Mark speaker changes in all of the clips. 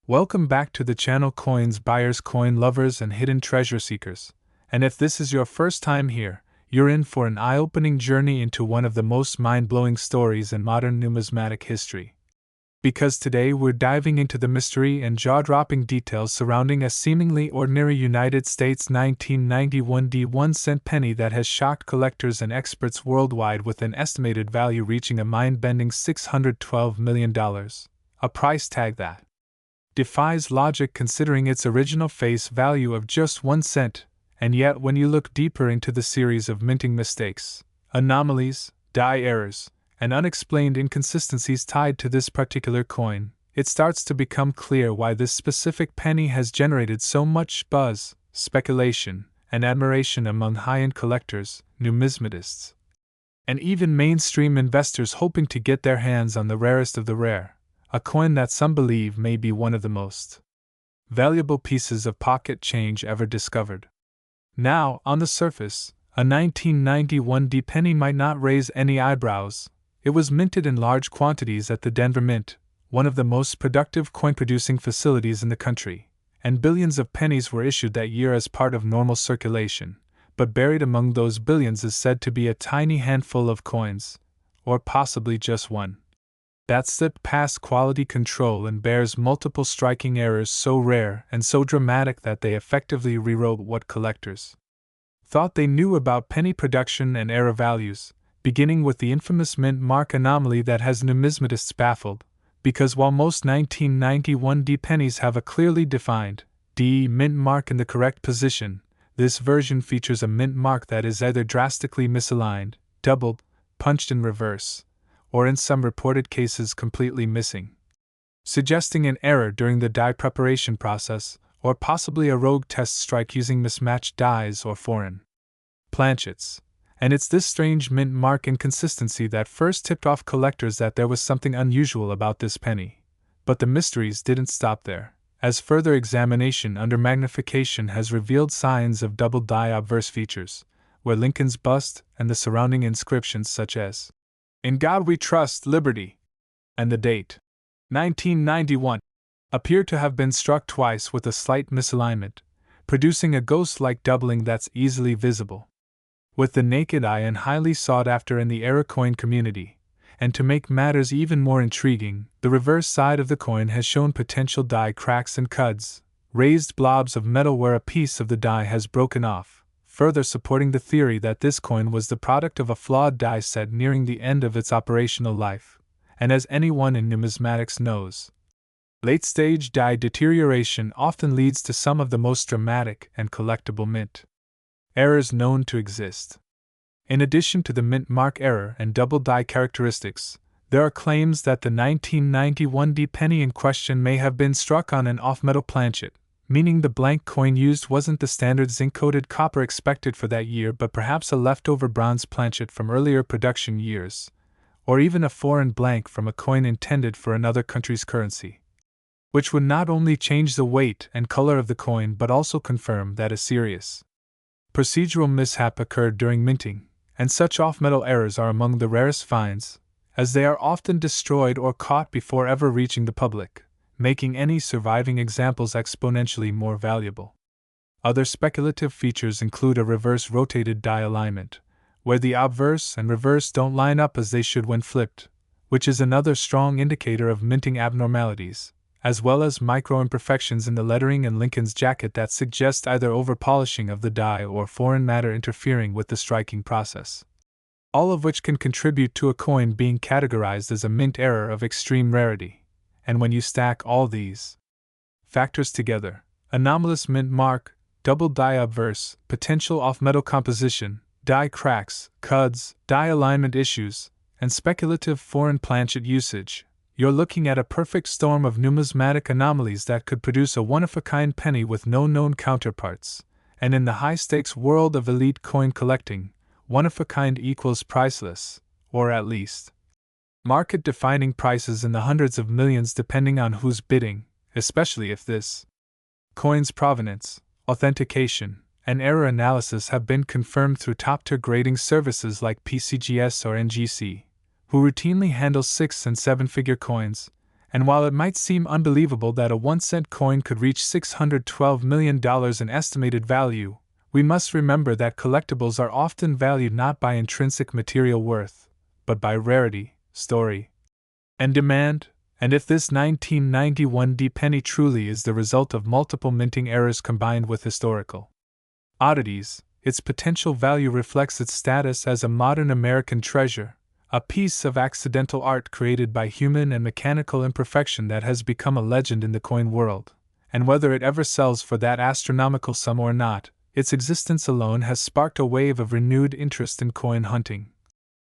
Speaker 1: Welcome back to the channel Coins Buyers, Coin Lovers, and Hidden Treasure Seekers. And if this is your first time here, you're in for an eye-opening journey into one of the most mind-blowing stories in modern numismatic history. Because today we're diving into the mystery and jaw-dropping details surrounding a seemingly ordinary United States 1991 1-cent penny that has shocked collectors and experts worldwide, with an estimated value reaching a mind-bending $612 million, a price tag that defies logic considering its original face value of just 1 cent, and yet when you look deeper into the series of minting mistakes, anomalies, die errors, and unexplained inconsistencies tied to this particular coin, it starts to become clear why this specific penny has generated so much buzz, speculation, and admiration among high-end collectors, numismatists, and even mainstream investors hoping to get their hands on the rarest of the rare, a coin that some believe may be one of the most valuable pieces of pocket change ever discovered. Now, on the surface, a 1991 penny might not raise any eyebrows. It was minted in large quantities at the Denver Mint, one of the most productive coin-producing facilities in the country, and billions of pennies were issued that year as part of normal circulation. But buried among those billions is said to be a tiny handful of coins, or possibly just one, that slipped past quality control and bears multiple striking errors so rare and so dramatic that they effectively rewrote what collectors thought they knew about penny production and error values, beginning with the infamous mint mark anomaly that has numismatists baffled, because while most 1991 pennies have a clearly defined D mint mark in the correct position, this version features a mint mark that is either drastically misaligned, doubled, punched in reverse, or in some reported cases completely missing, suggesting an error during the die preparation process, or possibly a rogue test strike using mismatched dies or foreign planchets. And it's this strange mint mark inconsistency that first tipped off collectors that there was something unusual about this penny. But the mysteries didn't stop there, as further examination under magnification has revealed signs of double die obverse features, where Lincoln's bust and the surrounding inscriptions such as "In God We Trust, Liberty," and the date 1991 appear to have been struck twice with a slight misalignment, producing a ghost-like doubling that's easily visible with the naked eye and highly sought after in the error coin community. And to make matters even more intriguing, the reverse side of the coin has shown potential die cracks and cuds, raised blobs of metal where a piece of the die has broken off, further supporting the theory that this coin was the product of a flawed die set nearing the end of its operational life. And as anyone in numismatics knows, late-stage die deterioration often leads to some of the most dramatic and collectible mint errors known to exist. In addition to the mint mark error and double die characteristics, there are claims that the 1991 penny in question may have been struck on an off-metal planchet, meaning the blank coin used wasn't the standard zinc-coated copper expected for that year but perhaps a leftover bronze planchet from earlier production years, or even a foreign blank from a coin intended for another country's currency, which would not only change the weight and color of the coin but also confirm that a serious procedural mishap occurred during minting, and such off-metal errors are among the rarest finds, as they are often destroyed or caught before ever reaching the public, making any surviving examples exponentially more valuable. Other speculative features include a reverse rotated die alignment, where the obverse and reverse don't line up as they should when flipped, which is another strong indicator of minting abnormalities, as well as micro-imperfections in the lettering and Lincoln's jacket that suggest either over-polishing of the die or foreign matter interfering with the striking process, all of which can contribute to a coin being categorized as a mint error of extreme rarity. And when you stack all these factors together, anomalous mint mark, double die obverse, potential off-metal composition, die cracks, cuds, die alignment issues, and speculative foreign planchet usage, you're looking at a perfect storm of numismatic anomalies that could produce a one-of-a-kind penny with no known counterparts. And in the high-stakes world of elite coin collecting, one-of-a-kind equals priceless, or at least market-defining prices in the hundreds of millions depending on who's bidding, especially if this coin's provenance, authentication, and error analysis have been confirmed through top-tier grading services like PCGS or NGC, who routinely handle 6- and 7-figure coins, And while it might seem unbelievable that a 1-cent coin could reach $612 million in estimated value, we must remember that collectibles are often valued not by intrinsic material worth, but by rarity, story, and demand. And if this 1991 D penny truly is the result of multiple minting errors combined with historical oddities, its potential value reflects its status as a modern American treasure, a piece of accidental art created by human and mechanical imperfection that has become a legend in the coin world. And whether it ever sells for that astronomical sum or not, its existence alone has sparked a wave of renewed interest in coin hunting,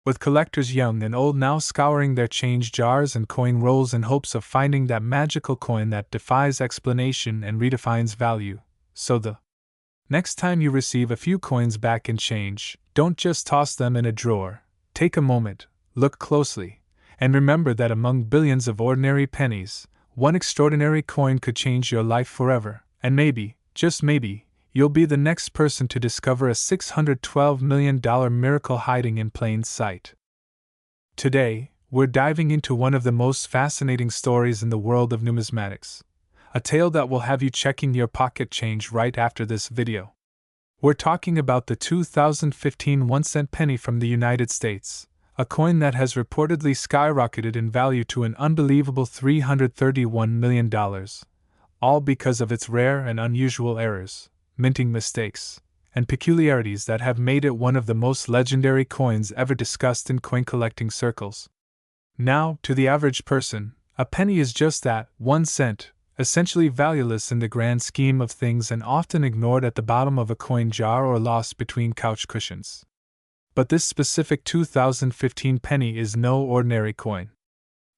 Speaker 1: with collectors young and old now scouring their change jars and coin rolls in hopes of finding that magical coin that defies explanation and redefines value. So the next time you receive a few coins back in change, don't just toss them in a drawer. Take a moment, look closely, and remember that among billions of ordinary pennies, one extraordinary coin could change your life forever, and maybe, just maybe, you'll be the next person to discover a $612 million miracle hiding in plain sight. Today, we're diving into one of the most fascinating stories in the world of numismatics, a tale that will have you checking your pocket change right after this video. We're talking about the 2015 1-cent penny from the United States, a coin that has reportedly skyrocketed in value to an unbelievable $331 million, all because of its rare and unusual errors, minting mistakes, and peculiarities that have made it one of the most legendary coins ever discussed in coin collecting circles. Now, to the average person, a penny is just that, 1 cent, essentially valueless in the grand scheme of things and often ignored at the bottom of a coin jar or lost between couch cushions. But this specific 2015 penny is no ordinary coin.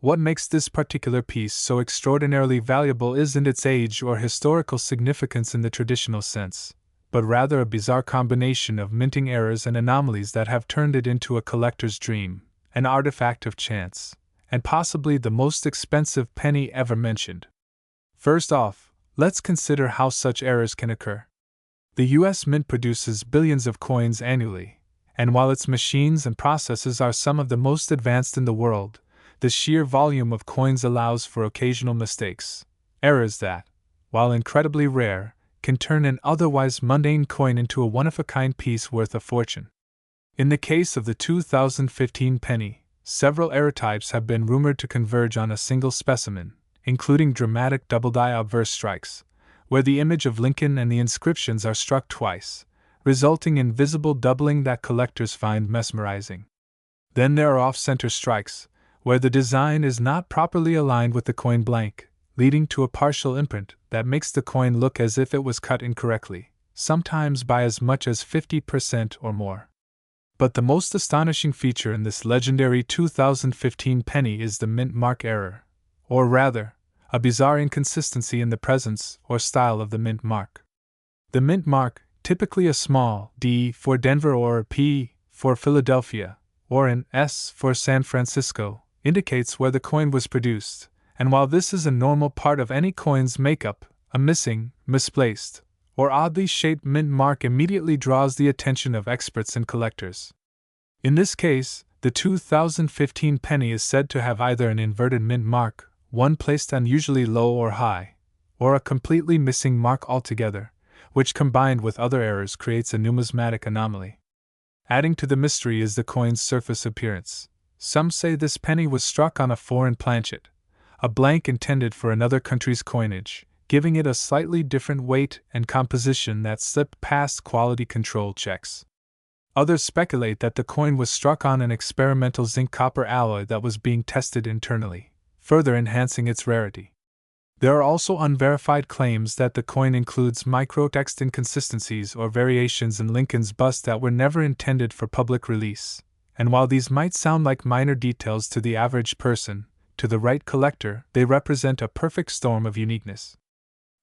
Speaker 1: What makes this particular piece so extraordinarily valuable isn't its age or historical significance in the traditional sense, but rather a bizarre combination of minting errors and anomalies that have turned it into a collector's dream, an artifact of chance, and possibly the most expensive penny ever mentioned. First off, let's consider how such errors can occur. The US Mint produces billions of coins annually, and while its machines and processes are some of the most advanced in the world, the sheer volume of coins allows for occasional mistakes, errors that, while incredibly rare, can turn an otherwise mundane coin into a one-of-a-kind piece worth a fortune. In the case of the 2015 penny, several error types have been rumored to converge on a single specimen, including dramatic double-die obverse strikes, where the image of Lincoln and the inscriptions are struck twice, resulting in visible doubling that collectors find mesmerizing. Then there are off-center strikes, where the design is not properly aligned with the coin blank, leading to a partial imprint that makes the coin look as if it was cut incorrectly, sometimes by as much as 50% or more. But the most astonishing feature in this legendary 2015 penny is the mint mark error, or rather, a bizarre inconsistency in the presence or style of the mint mark. The mint mark, typically a small D for Denver or a P for Philadelphia, or an S for San Francisco, indicates where the coin was produced, and while this is a normal part of any coin's makeup, a missing, misplaced, or oddly shaped mint mark immediately draws the attention of experts and collectors. In this case, the 2015 penny is said to have either an inverted mint mark, one placed unusually low or high, or a completely missing mark altogether, which combined with other errors creates a numismatic anomaly. Adding to the mystery is the coin's surface appearance. Some say this penny was struck on a foreign planchet, a blank intended for another country's coinage, giving it a slightly different weight and composition that slipped past quality control checks. Others speculate that the coin was struck on an experimental zinc-copper alloy that was being tested internally, further enhancing its rarity. There are also unverified claims that the coin includes microtext inconsistencies or variations in Lincoln's bust that were never intended for public release, and while these might sound like minor details to the average person, to the right collector, they represent a perfect storm of uniqueness.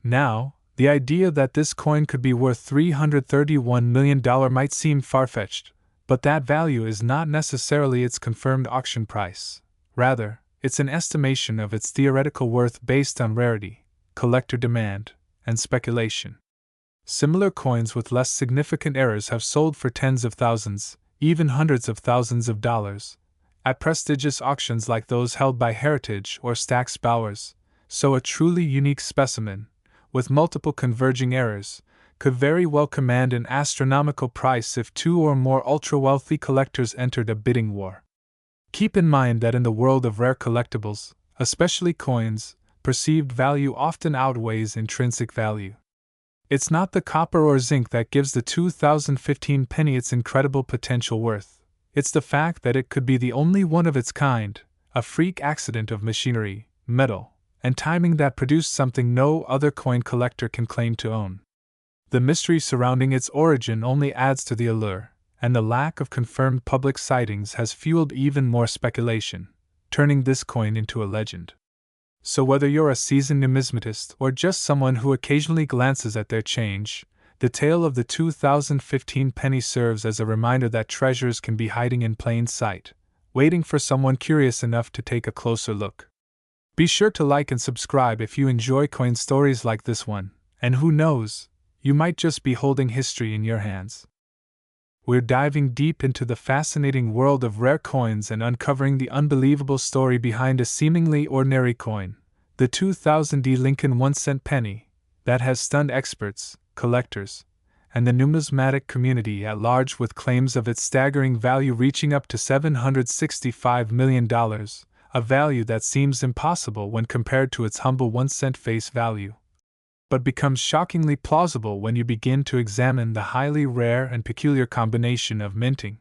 Speaker 1: Now, the idea that this coin could be worth $331 million might seem far-fetched, but that value is not necessarily its confirmed auction price. Rather, it's an estimation of its theoretical worth based on rarity, collector demand, and speculation. Similar coins with less significant errors have sold for tens of thousands, even hundreds of thousands of dollars, at prestigious auctions like those held by Heritage or Stack's Bowers, so a truly unique specimen, with multiple converging errors, could very well command an astronomical price if two or more ultra-wealthy collectors entered a bidding war. Keep in mind that in the world of rare collectibles, especially coins, perceived value often outweighs intrinsic value. It's not the copper or zinc that gives the 2015 penny its incredible potential worth. It's the fact that it could be the only one of its kind, a freak accident of machinery, metal, and timing that produced something no other coin collector can claim to own. The mystery surrounding its origin only adds to the allure, and the lack of confirmed public sightings has fueled even more speculation, turning this coin into a legend. So whether you're a seasoned numismatist or just someone who occasionally glances at their change, the tale of the 2015 penny serves as a reminder that treasures can be hiding in plain sight, waiting for someone curious enough to take a closer look. Be sure to like and subscribe if you enjoy coin stories like this one, and who knows, you might just be holding history in your hands. We're diving deep into the fascinating world of rare coins and uncovering the unbelievable story behind a seemingly ordinary coin, the 2000 Lincoln 1-cent penny, that has stunned experts, collectors, and the numismatic community at large, with claims of its staggering value reaching up to $765 million, a value that seems impossible when compared to its humble 1-cent face value, but becomes shockingly plausible when you begin to examine the highly rare and peculiar combination of minting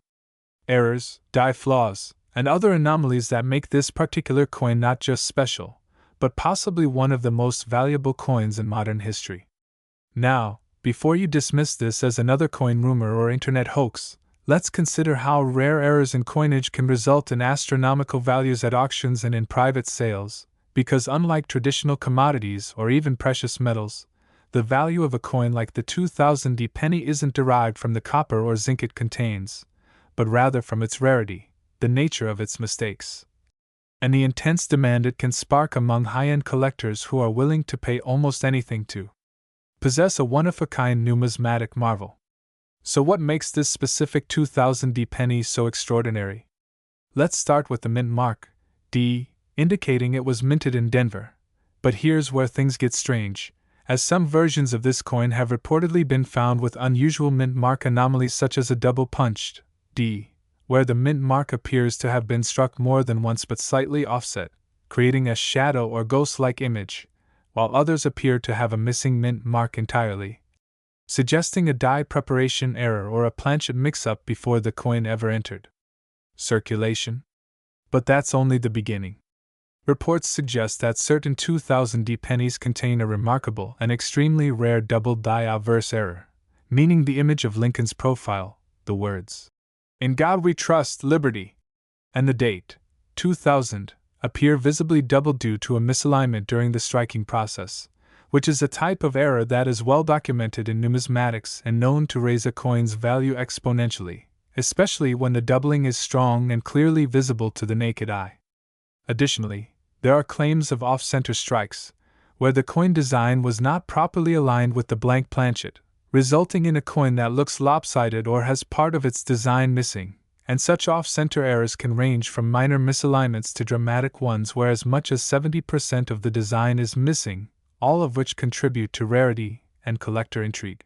Speaker 1: errors, die flaws, and other anomalies that make this particular coin not just special, but possibly one of the most valuable coins in modern history. Now, before you dismiss this as another coin rumor or internet hoax, let's consider how rare errors in coinage can result in astronomical values at auctions and in private sales. Because unlike traditional commodities or even precious metals, the value of a coin like the 2000 penny isn't derived from the copper or zinc it contains, but rather from its rarity, the nature of its mistakes, and the intense demand it can spark among high-end collectors who are willing to pay almost anything to possess a one-of-a-kind numismatic marvel. So what makes this specific 2000 penny so extraordinary? Let's start with the mint mark, D, indicating it was minted in Denver. But here's where things get strange, as some versions of this coin have reportedly been found with unusual mint mark anomalies such as a double-punched D, where the mint mark appears to have been struck more than once but slightly offset, creating a shadow or ghost-like image, while others appear to have a missing mint mark entirely, suggesting a die preparation error or a planchet mix-up before the coin ever entered circulation. But that's only the beginning. Reports suggest that certain 2000 pennies contain a remarkable and extremely rare double die obverse error, meaning the image of Lincoln's profile, the words, "In God We Trust, Liberty," and the date, 2000, appear visibly double due to a misalignment during the striking process, which is a type of error that is well documented in numismatics and known to raise a coin's value exponentially, especially when the doubling is strong and clearly visible to the naked eye. Additionally, there are claims of off-center strikes, where the coin design was not properly aligned with the blank planchet, resulting in a coin that looks lopsided or has part of its design missing, and such off-center errors can range from minor misalignments to dramatic ones where as much as 70% of the design is missing, all of which contribute to rarity and collector intrigue.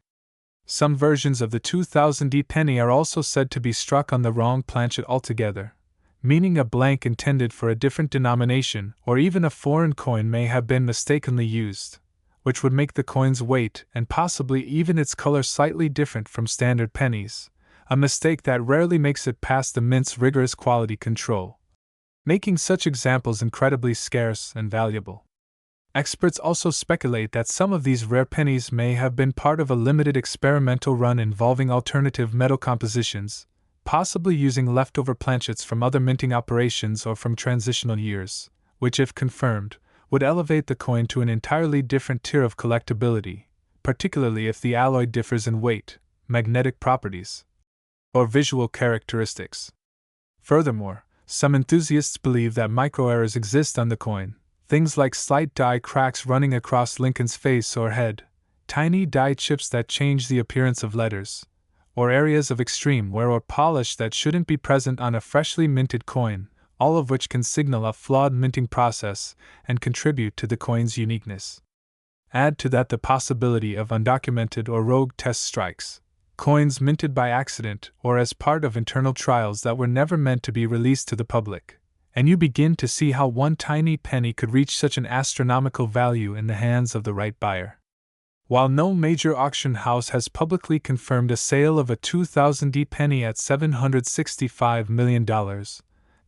Speaker 1: Some versions of the 2000 penny are also said to be struck on the wrong planchet altogether, meaning a blank intended for a different denomination or even a foreign coin may have been mistakenly used, which would make the coin's weight and possibly even its color slightly different from standard pennies, a mistake that rarely makes it past the mint's rigorous quality control, making such examples incredibly scarce and valuable. Experts also speculate that some of these rare pennies may have been part of a limited experimental run involving alternative metal compositions, possibly using leftover planchets from other minting operations or from transitional years, which, if confirmed, would elevate the coin to an entirely different tier of collectability, particularly if the alloy differs in weight, magnetic properties, or visual characteristics. Furthermore, some enthusiasts believe that microerrors exist on the coin, things like slight die cracks running across Lincoln's face or head, tiny die chips that change the appearance of letters, or areas of extreme wear or polish that shouldn't be present on a freshly minted coin, all of which can signal a flawed minting process and contribute to the coin's uniqueness. Add to that the possibility of undocumented or rogue test strikes, coins minted by accident or as part of internal trials that were never meant to be released to the public, and you begin to see how one tiny penny could reach such an astronomical value in the hands of the right buyer. While no major auction house has publicly confirmed a sale of a 2000 penny at $765 million,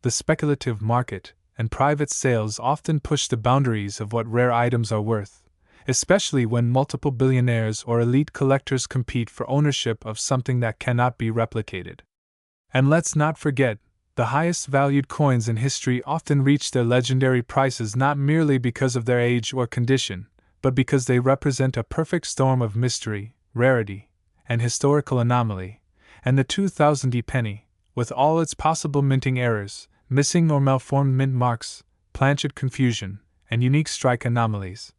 Speaker 1: the speculative market and private sales often push the boundaries of what rare items are worth, especially when multiple billionaires or elite collectors compete for ownership of something that cannot be replicated. And let's not forget, the highest valued coins in history often reach their legendary prices not merely because of their age or condition, but because they represent a perfect storm of mystery, rarity, and historical anomaly. And the 2000 penny, with all its possible minting errors, missing or malformed mint marks, planchet confusion, and unique strike anomalies,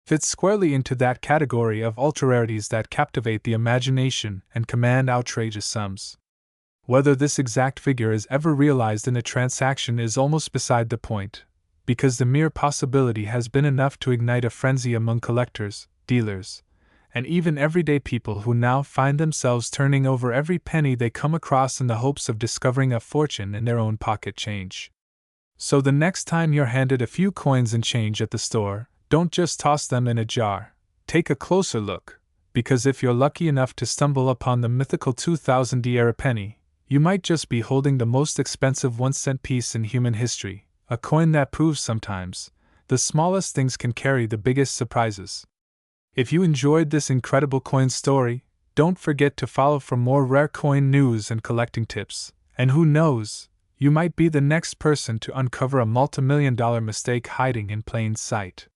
Speaker 1: fits squarely into that category of ultra-rarities that captivate the imagination and command outrageous sums. Whether this exact figure is ever realized in a transaction is almost beside the point, because the mere possibility has been enough to ignite a frenzy among collectors, dealers, and even everyday people who now find themselves turning over every penny they come across in the hopes of discovering a fortune in their own pocket change. So the next time you're handed a few coins and change at the store, don't just toss them in a jar. Take a closer look, because if you're lucky enough to stumble upon the mythical 2000-era penny, you might just be holding the most expensive 1-cent piece in human history, a coin that proves sometimes the smallest things can carry the biggest surprises. If you enjoyed this incredible coin story, don't forget to follow for more rare coin news and collecting tips, and who knows, you might be the next person to uncover a multi-million-dollar mistake hiding in plain sight.